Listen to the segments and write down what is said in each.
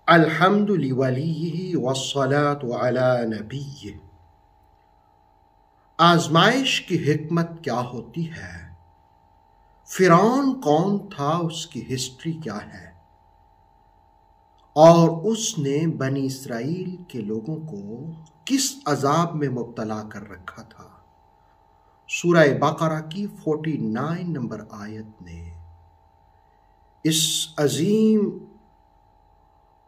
الحمد لولیہ والصلاة علی نبیہ۔ آزمائش کی حکمت کیا ہوتی ہے؟ فرعون کون تھا، اس کی ہسٹری کیا ہے، اور اس نے بنی اسرائیل کے لوگوں کو کس عذاب میں مبتلا کر رکھا تھا؟ سورہ بقرہ کی 49 نمبر آیت نے اس عظیم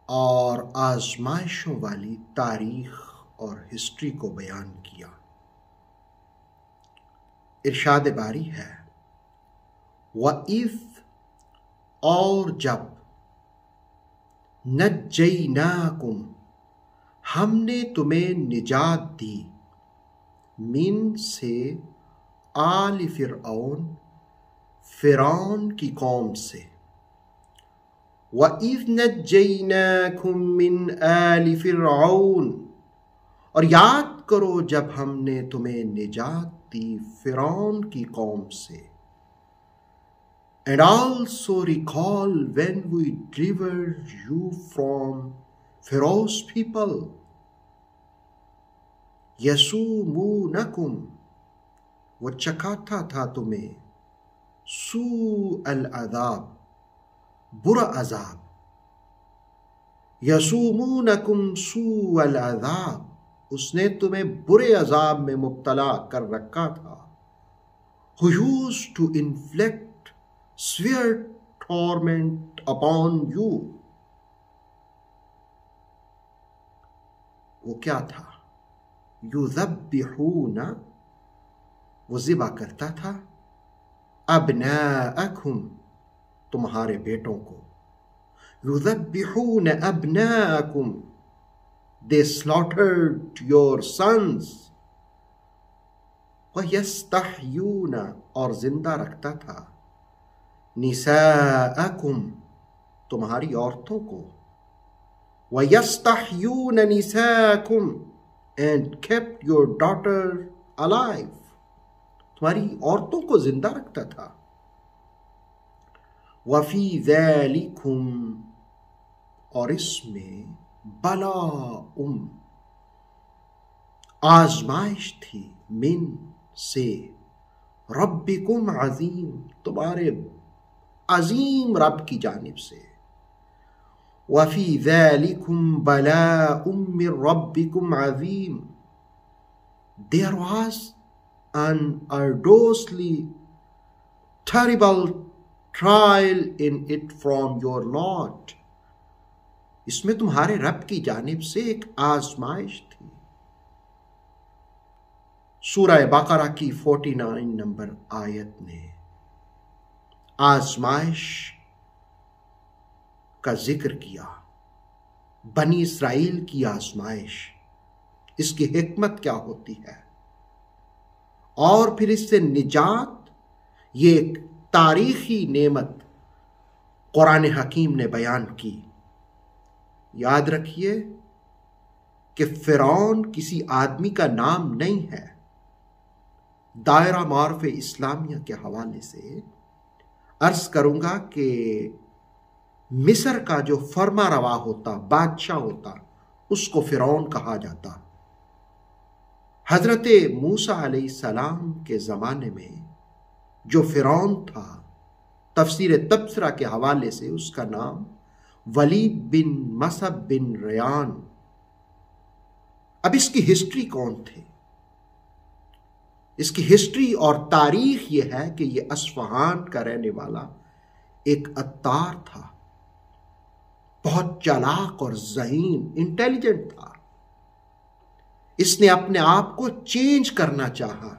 اور آزمائشوں والی تاریخ اور ہسٹری کو بیان کیا۔ ارشاد باری ہے، وَإِذْ، اور جب، نَجَّيْنَاكُمْ، ہم نے تمہیں نجات دی، من سے، آل فرعون، فرعون کی قوم سے۔ وَإِذْ نَجَّيْنَاكُمْ مِنْ آلِ فِرْعَوْنَ، اور یاد کرو جب ہم نے تمہیں نجات دی فرعون کی قوم سے۔ And also recall when we delivered you from Pharaoh's people. يَسُومُونَكُمْ، وہ چکھاتا تھا تمہیں، سوء العذاب، برا عذاب۔ یسومونکم سوء العذاب، اس نے تمہیں برے عذاب میں مبتلا کر رکھا تھا۔ who used to inflict severe torment upon you، وہ کیا تھا؟ یذبحون، وہ ذبح کرتا تھا، ابناءکم، تمہارے بیٹوں کو۔ یذبحون ابناءکم، they slaughtered your sons۔ وَيَسْتَحْيُونَ، اور زندہ رکھتا تھا، نساءکم، تمہاری عورتوں کو۔ وَيَسْتَحْيُونَ نِسَاءَكُمْ، and kept your daughter alive، تمہاری عورتوں کو زندہ رکھتا تھا۔ وَفِي ذَلِكُمْ، اور اس میں، بلاء، آزمائش تھی، من سے، ربکم عظیم، تمہارے عظیم رب کی جانب سے۔ وَفِي ذَلِكُمْ بَلَاءٌ مِّن رَبِّكُمْ عَظِيمٌ، there was an arduously terrible trial in it from your Lord، اس میں تمہارے رب کی جانب سے ایک آزمائش تھی۔ سورہ بقرہ کی 49 نمبر آیت نے آزمائش کا ذکر کیا، بنی اسرائیل کی آزمائش، اس کی حکمت کیا ہوتی ہے، اور پھر اس سے نجات، یہ ایک تاریخی نعمت قرآن حکیم نے بیان کی۔ یاد رکھیے کہ فرعون کسی آدمی کا نام نہیں ہے۔ دائرہ معارف اسلامیہ کے حوالے سے عرض کروں گا کہ مصر کا جو فرما روا ہوتا، بادشاہ ہوتا، اس کو فرعون کہا جاتا۔ حضرت موسیٰ علیہ السلام کے زمانے میں جو فرعون تھا، تفسیر تبصرہ کے حوالے سے اس کا نام ولید بن مصعب بن ریان۔ اب اس کی ہسٹری کون تھے؟ اس کی ہسٹری اور تاریخ یہ ہے کہ یہ اصفہان کا رہنے والا ایک عطار تھا، بہت چالاک اور ذہین، انٹیلیجنٹ تھا۔ اس نے اپنے آپ کو چینج کرنا چاہا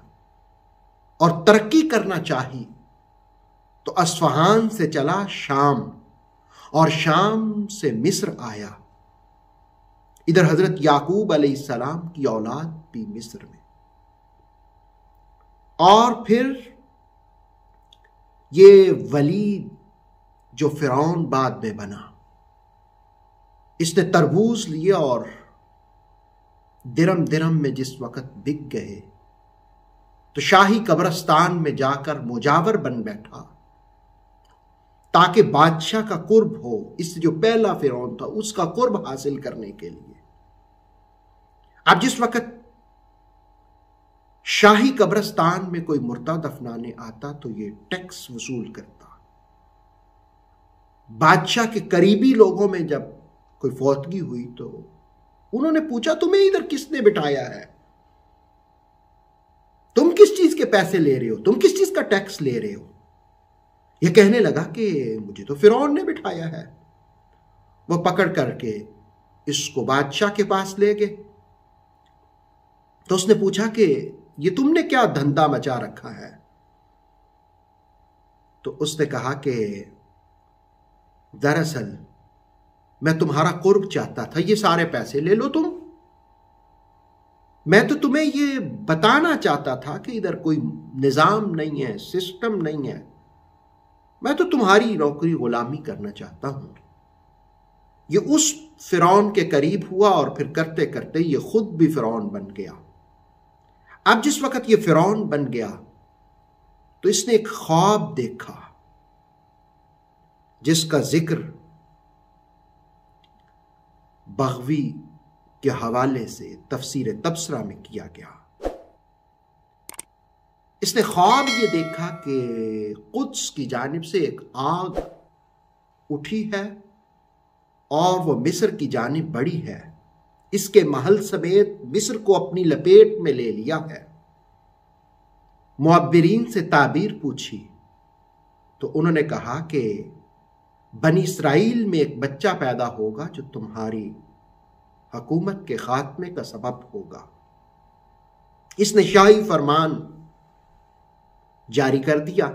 اور ترقی کرنا چاہی، تو اصفہان سے چلا شام، اور شام سے مصر آیا۔ ادھر حضرت یعقوب علیہ السلام کی اولاد بھی مصر میں، اور پھر یہ ولید جو فرعون بعد میں بنا، اس نے تربوز لیا اور درم درم میں جس وقت بک گئے تو شاہی قبرستان میں جا کر مجاور بن بیٹھا، تاکہ بادشاہ کا قرب ہو، اس سے جو پہلا فرعون تھا اس کا قرب حاصل کرنے کے لیے۔ اب جس وقت شاہی قبرستان میں کوئی مردہ دفنانے آتا تو یہ ٹیکس وصول کرتا۔ بادشاہ کے قریبی لوگوں میں جب کوئی فوتگی ہوئی تو انہوں نے پوچھا تمہیں ادھر کس نے بٹھایا ہے؟ تم کس چیز کے پیسے لے رہے ہو؟ تم کس چیز کا ٹیکس لے رہے ہو؟ یہ کہنے لگا کہ مجھے تو فرعون نے بٹھایا ہے۔ وہ پکڑ کر کے اس کو بادشاہ کے پاس لے گئے تو اس نے پوچھا کہ یہ تم نے کیا دھندا مچا رکھا ہے؟ تو اس نے کہا کہ دراصل میں تمہارا قرب چاہتا تھا، یہ سارے پیسے لے لو تم۔ میں تو تمہیں یہ بتانا چاہتا تھا کہ ادھر کوئی نظام نہیں ہے، سسٹم نہیں ہے، میں تو تمہاری نوکری غلامی کرنا چاہتا ہوں۔ یہ اس فرعون کے قریب ہوا اور پھر کرتے کرتے یہ خود بھی فرعون بن گیا۔ اب جس وقت یہ فرعون بن گیا تو اس نے ایک خواب دیکھا جس کا ذکر بغوی کے حوالے سے تفسیر تبصرہ میں کیا گیا۔ اس نے خواب یہ دیکھا کہ قدس کی جانب سے ایک آگ اٹھی ہے اور وہ مصر کی جانب بڑھی ہے، اس کے محل سمیت مصر کو اپنی لپیٹ میں لے لیا ہے۔ معبرین سے تعبیر پوچھی تو انہوں نے کہا کہ بنی اسرائیل میں ایک بچہ پیدا ہوگا جو تمہاری حکومت کے خاتمے کا سبب ہوگا۔ اس نے شاہی فرمان جاری کر دیا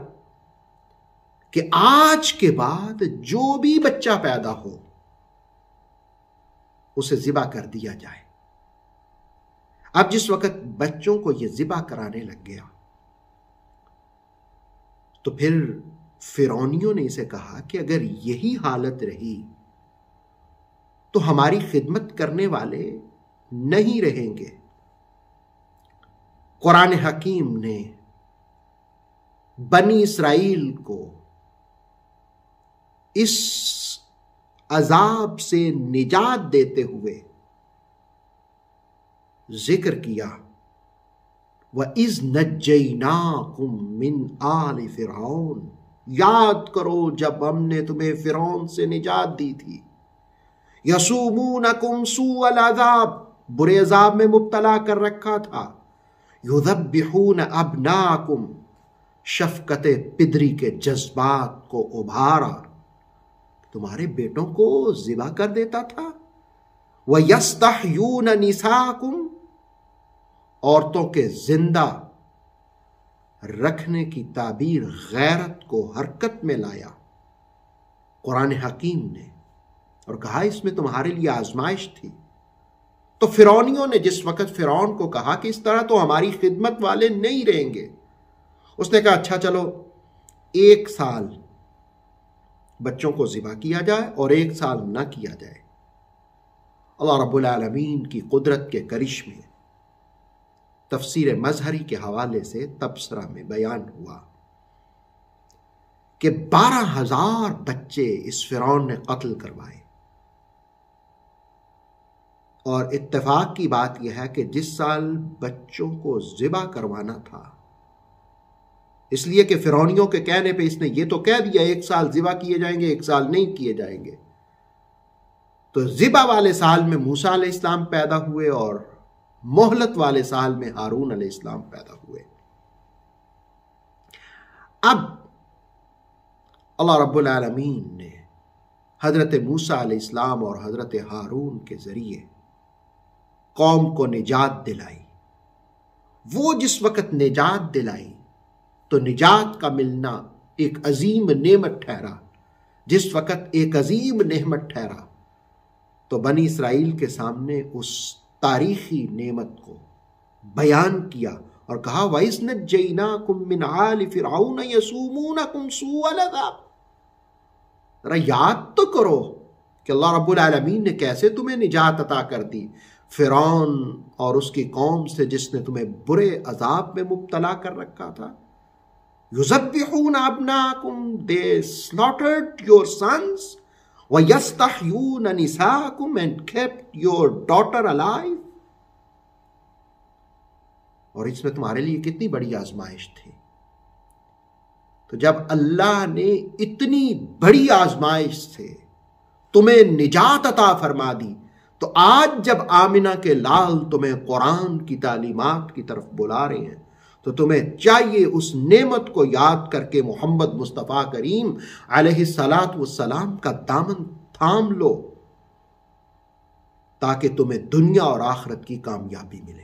کہ آج کے بعد جو بھی بچہ پیدا ہو اسے ذبح کر دیا جائے۔ اب جس وقت بچوں کو یہ ذبح کرانے لگ گیا تو پھر فرعونیوں نے اسے کہا کہ اگر یہی حالت رہی تو ہماری خدمت کرنے والے نہیں رہیں گے۔ قرآن حکیم نے بنی اسرائیل کو اس عذاب سے نجات دیتے ہوئے ذکر کیا وَإِذْ نَجَّيْنَاكُمْ مِنْ آلِ فِرْعَوْنَ، یاد کرو جب ہم نے تمہیں فرعون سے نجات دی تھی۔ یسومونکم سوء العذاب، برے عذاب میں مبتلا کر رکھا تھا۔ یذبحون ابناکم، شفقت پدری کے جذبات کو ابھارا، تمہارے بیٹوں کو ذبح کر دیتا تھا۔ وَيَسْتَحْيُونَ نِسَاءَكُمْ، عورتوں کے زندہ رکھنے کی تعبیر غیرت کو حرکت میں لایا قرآن حکیم نے، اور کہا اس میں تمہارے لیے آزمائش تھی۔ تو فرعونیوں نے جس وقت فرعون کو کہا کہ اس طرح تو ہماری خدمت والے نہیں رہیں گے، اس نے کہا اچھا چلو 1 سال بچوں کو ذبح کیا جائے اور 1 سال نہ کیا جائے۔ اللہ رب العالمین کی قدرت کے کرشمے تفسیر مظہری کے حوالے سے تبصرہ میں بیان ہوا کہ 12,000 بچے اس فرعون نے قتل کروائے، اور اتفاق کی بات یہ ہے کہ جس سال بچوں کو ذبح کروانا تھا، اس لیے کہ فرعونیوں کے کہنے پہ اس نے یہ تو کہہ دیا 1 سال ذبح کیے جائیں گے 1 سال نہیں کیے جائیں گے، تو ذبح والے سال میں موسیٰ علیہ السلام پیدا ہوئے اور مہلت والے سال میں ہارون علیہ السلام پیدا ہوئے۔ اب اللہ رب العالمین نے حضرت موسیٰ علیہ السلام اور حضرت ہارون کے ذریعے قوم کو نجات دلائی۔ وہ جس وقت نجات دلائی تو نجات کا ملنا ایک عظیم نعمت ٹھہرا۔ جس وقت ایک عظیم نعمت ٹھہرا تو بنی اسرائیل کے سامنے اس تاریخی نعمت کو بیان کیا اور کہا وَإِذْ نَجَّيْنَاكُمْ مِنْ آلِ فِرْعَوْنَ يَسُومُونَكُمْ سُوءَ الْعَذَابِ، ذرا یاد تو کرو کہ اللہ رب العالمین نے کیسے تمہیں نجات عطا کر دی فرعون اور اس کی قوم سے، جس نے تمہیں برے عذاب میں مبتلا کر رکھا تھا۔ یذبحون ابناءکم, they slaughtered your sons, وَيَسْتَحْيُونَ نِسَاءَكُمْ, and kept your daughter alive. اور اس میں تمہارے لیے کتنی بڑی آزمائش تھی. تو جب اللہ نے اتنی بڑی آزمائش سے تمہیں نجات عطا فرما دی, تو آج جب آمنہ کے لال تمہیں قرآن کی تعلیمات کی طرف بلا رہے ہیں, تو تمہیں چاہیے اس نعمت کو یاد کر کے محمد مصطفیٰ کریم علیہ الصلاۃ والسلام کا دامن تھام لو, تاکہ تمہیں دنیا اور آخرت کی کامیابی ملے.